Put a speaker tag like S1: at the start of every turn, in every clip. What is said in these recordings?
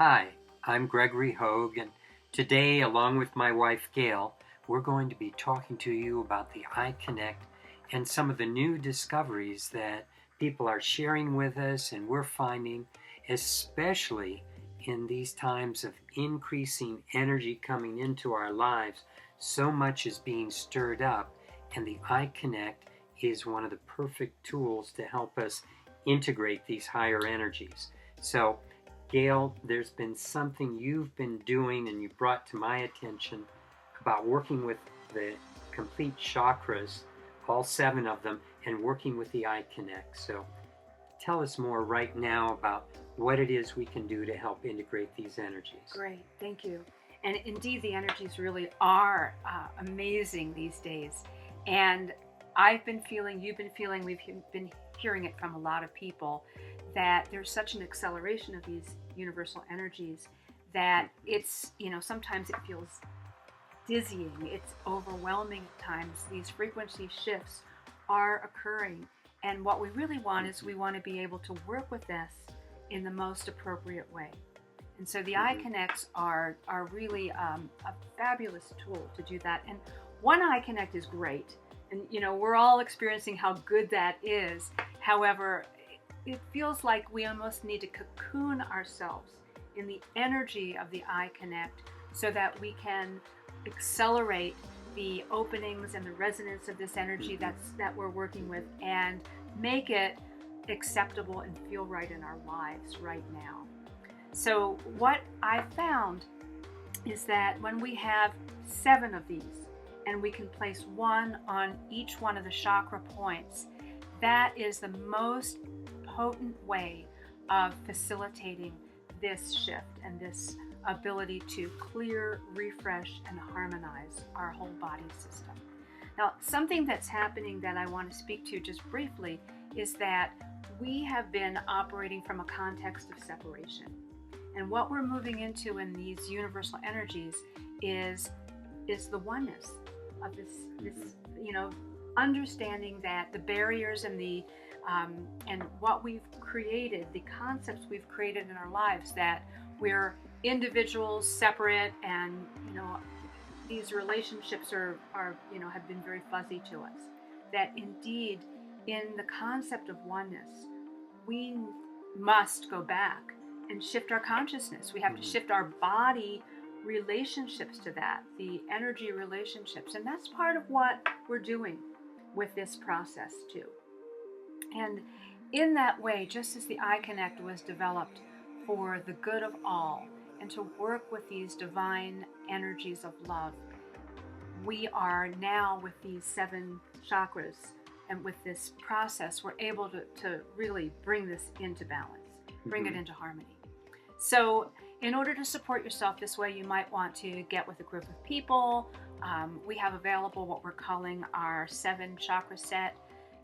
S1: Hi, I'm Gregory Hoag, and today, along with my wife Gail, we're going to be talking to you about the I.Connect and some of the new discoveries that people are sharing with us and we're finding, especially in these times of increasing energy coming into our lives. So much is being stirred up, and the I.Connect is one of the perfect tools to help us integrate these higher energies. So Gail, there's been something you've been doing and you brought to my attention about working with the complete chakras, all 7 of them, and working with the I.Connect. So tell us more right now about what it is we can do to help integrate these energies.
S2: Great, thank you. And indeed, the energies really are amazing these days. And I've been feeling, you've been feeling, we've been hearing it from a lot of people, that there's such an acceleration of these universal energies that it's, sometimes it feels dizzying, it's overwhelming at times. These frequency shifts are occurring. And what we really want is we want to be able to work with this in the most appropriate way. And so the I.Connects are really a fabulous tool to do that. And one I.Connect is great. And, we're all experiencing how good that is. However, it feels like we almost need to cocoon ourselves in the energy of the I.Connect so that we can accelerate the openings and the resonance of this energy that we're working with and make it acceptable and feel right in our lives right now. So what I found is that when we have 7 of these and we can place one on each one of the chakra points, that is the most potent way of facilitating this shift and this ability to clear, refresh, and harmonize our whole body system. Now, something that's happening that I want to speak to just briefly is that we have been operating from a context of separation. And what we're moving into in these universal energies is the oneness of this understanding that the barriers and and what we've created, the concepts we've created in our lives, that we're individuals, separate, and these relationships are have been very fuzzy to us. That indeed, in the concept of oneness, we must go back and shift our consciousness. We have to shift our body relationships to that, the energy relationships, and that's part of what we're doing with this process too. And in that way, just as the I.Connect was developed for the good of all and to work with these divine energies of love, we are now with these 7 chakras and with this process, we're able to really bring this into balance, bring it into harmony. So in order to support yourself this way, you might want to get with a group of people. We have available what we're calling our 7 chakra set,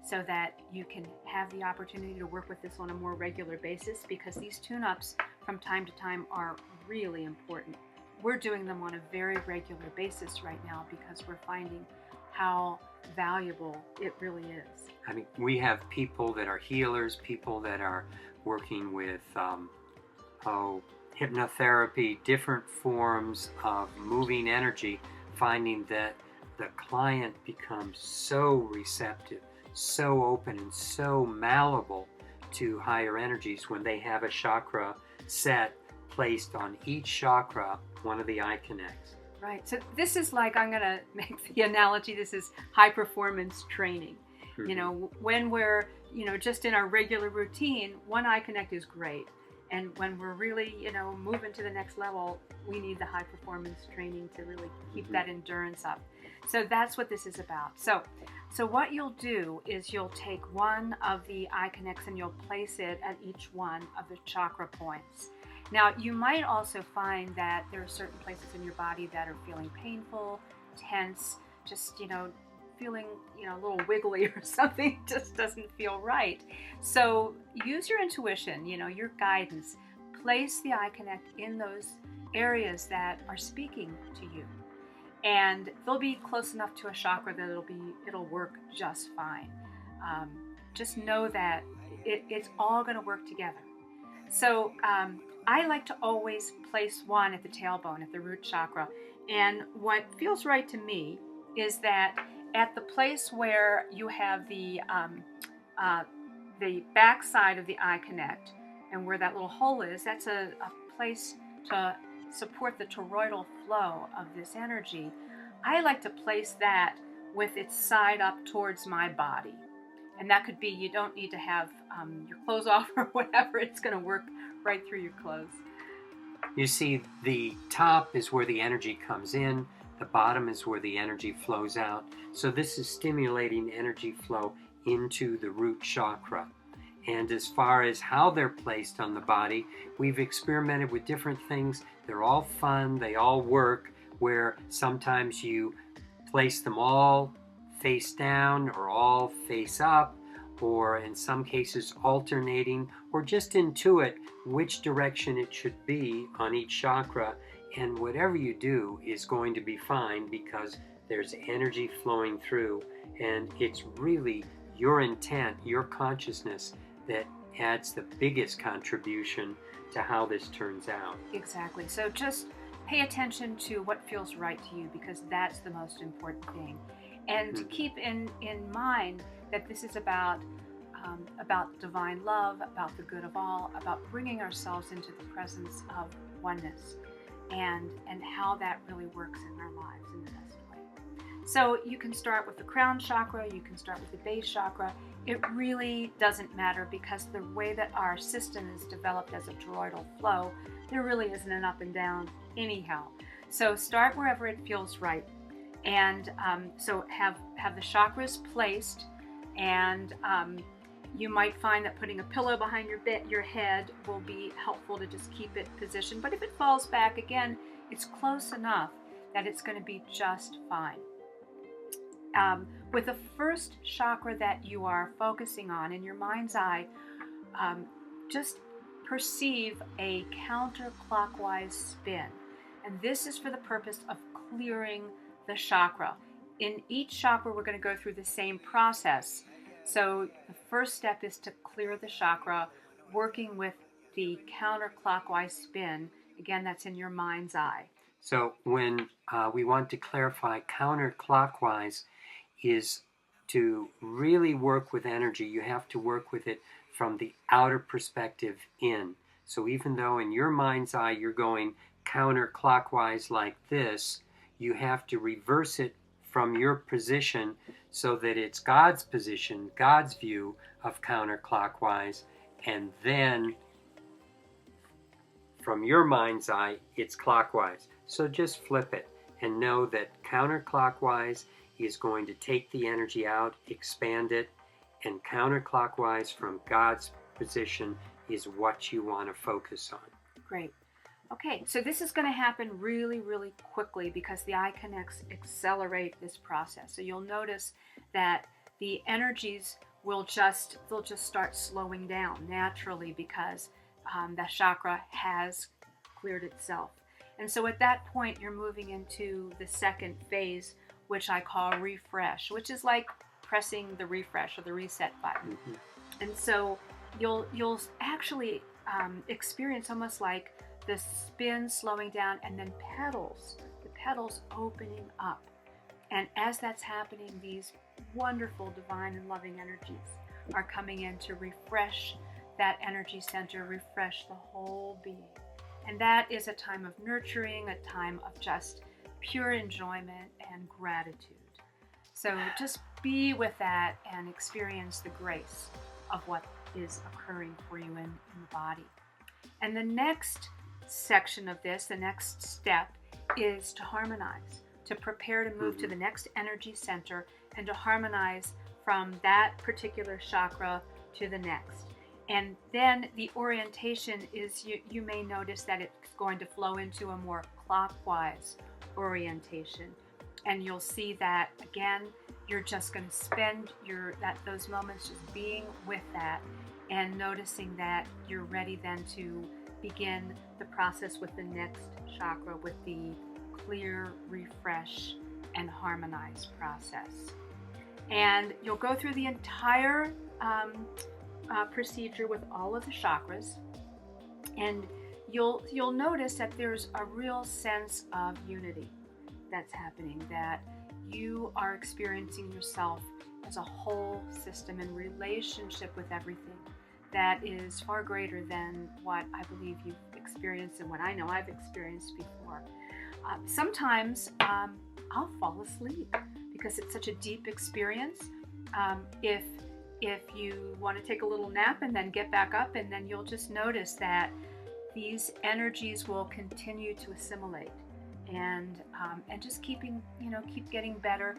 S2: so that you can have the opportunity to work with this on a more regular basis, because these tune-ups from time to time are really important. We're doing them on a very regular basis right now because we're finding how valuable it really is.
S1: I mean, we have people that are healers, people that are working with hypnotherapy, different forms of moving energy, finding that the client becomes so receptive, so open, and so malleable to higher energies when they have a chakra set placed on each chakra, one of the I.Connects.
S2: Right. So this is like, I'm going to make the analogy, this is high performance training. When we're, just in our regular routine, one I.Connect is great. And when we're really, moving to the next level, we need the high performance training to really keep that endurance up. So that's what this is about. So what you'll do is you'll take one of the I.Connects and you'll place it at each one of the chakra points. Now, you might also find that there are certain places in your body that are feeling painful, tense, just, feeling, a little wiggly or something, just doesn't feel right. So use your intuition, your guidance. Place the I.Connect in those areas that are speaking to you. And they'll be close enough to a chakra that it'll work just fine. Just know that it's all going to work together. So I like to always place one at the tailbone, at the root chakra. And what feels right to me is that at the place where you have the back side of the I.Connect and where that little hole is, that's a place to support the toroidal flow of this energy. I like to place that with its side up towards my body. And that could be, you don't need to have your clothes off or whatever. It's going to work right through your clothes.
S1: You see, the top is where the energy comes in, the bottom is where the energy flows out. So this is stimulating energy flow into the root chakra. And as far as how they're placed on the body, we've experimented with different things. They're all fun, they all work, where sometimes you place them all face down or all face up, or in some cases alternating, or just intuit which direction it should be on each chakra. And whatever you do is going to be fine, because there's energy flowing through, and it's really your intent, your consciousness, that adds the biggest contribution to how this turns out.
S2: Exactly. So just pay attention to what feels right to you, because that's the most important thing. And keep in mind that this is about divine love, about the good of all, about bringing ourselves into the presence of oneness, and how that really works in our lives in the best way. So you can start with the crown chakra, you can start with the base chakra. It really doesn't matter, because the way that our system is developed as a toroidal flow, there really isn't an up and down anyhow. So start wherever it feels right. And so have the chakras placed, and you might find that putting a pillow behind your head will be helpful to just keep it positioned. But if it falls back, again, it's close enough that it's going to be just fine. With the first chakra that you are focusing on in your mind's eye, just perceive a counterclockwise spin. And this is for the purpose of clearing the chakra. In each chakra, we're going to go through the same process. So the first step is to clear the chakra, working with the counterclockwise spin. Again, that's in your mind's eye.
S1: So when we want to clarify, counterclockwise is to really work with energy. You have to work with it from the outer perspective in. So even though in your mind's eye you're going counterclockwise like this, you have to reverse it from your position so that it's God's position, God's view of counterclockwise, and then from your mind's eye it's clockwise. So just flip it and know that counterclockwise is going to take the energy out, expand it, and counterclockwise from God's position is what you want to focus on.
S2: Great. Okay, so this is going to happen really, really quickly, because the I.Connects accelerate this process. So you'll notice that the energies they'll just start slowing down naturally, because that chakra has cleared itself. And so at that point, you're moving into the second phase, which I call refresh, which is like pressing the refresh or the reset button. And so you'll actually experience almost like the spin slowing down, and then the petals opening up. And as that's happening, these wonderful divine and loving energies are coming in to refresh that energy center, refresh the whole being. And that is a time of nurturing, a time of just pure enjoyment and gratitude. So just be with that and experience the grace of what is occurring for you in the body. And the next section of this, the next step, is to harmonize, to prepare to move to the next energy center and to harmonize from that particular chakra to the next. And then the orientation is, you may notice that it's going to flow into a more clockwise orientation. And you'll see that, again, you're just going to spend those moments just being with that and noticing that you're ready then to begin the process with the next chakra, with the clear, refresh, and harmonize process. And you'll go through the entire procedure with all of the chakras. And you'll notice that there's a real sense of unity that's happening, that you are experiencing yourself as a whole system in relationship with everything that is far greater than what I believe you've experienced and what I know I've experienced before. Sometimes I'll fall asleep because it's such a deep experience. If you want to take a little nap and then get back up, and then you'll just notice that these energies will continue to assimilate, and just keep getting better.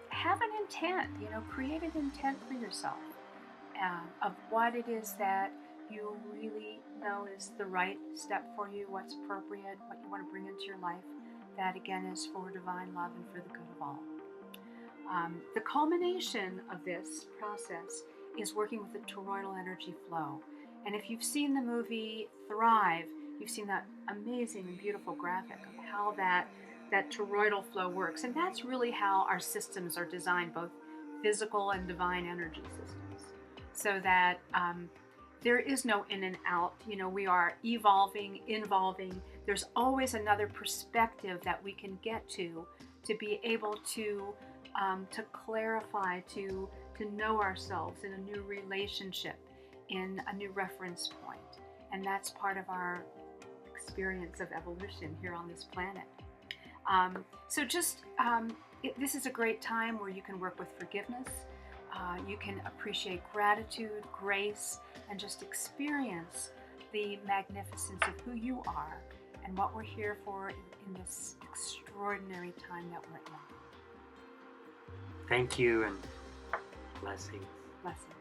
S2: Have an intent, create an intent for yourself of what it is that you really know is the right step for you, what's appropriate, what you want to bring into your life. That again is for divine love and for the good of all. The culmination of this process is working with the toroidal energy flow. And if you've seen the movie Thrive, you've seen that amazing and beautiful graphic of how that toroidal flow works. And that's really how our systems are designed, both physical and divine energy systems, so that there is no in and out. We are evolving, involving. There's always another perspective that we can get to be able to clarify, to know ourselves in a new relationship, in a new reference point. And that's part of our experience of evolution here on this planet. This is a great time where you can work with forgiveness. You can appreciate gratitude, grace, and just experience the magnificence of who you are and what we're here for in this extraordinary time that we're in.
S1: Thank you, and blessings.
S2: Blessings.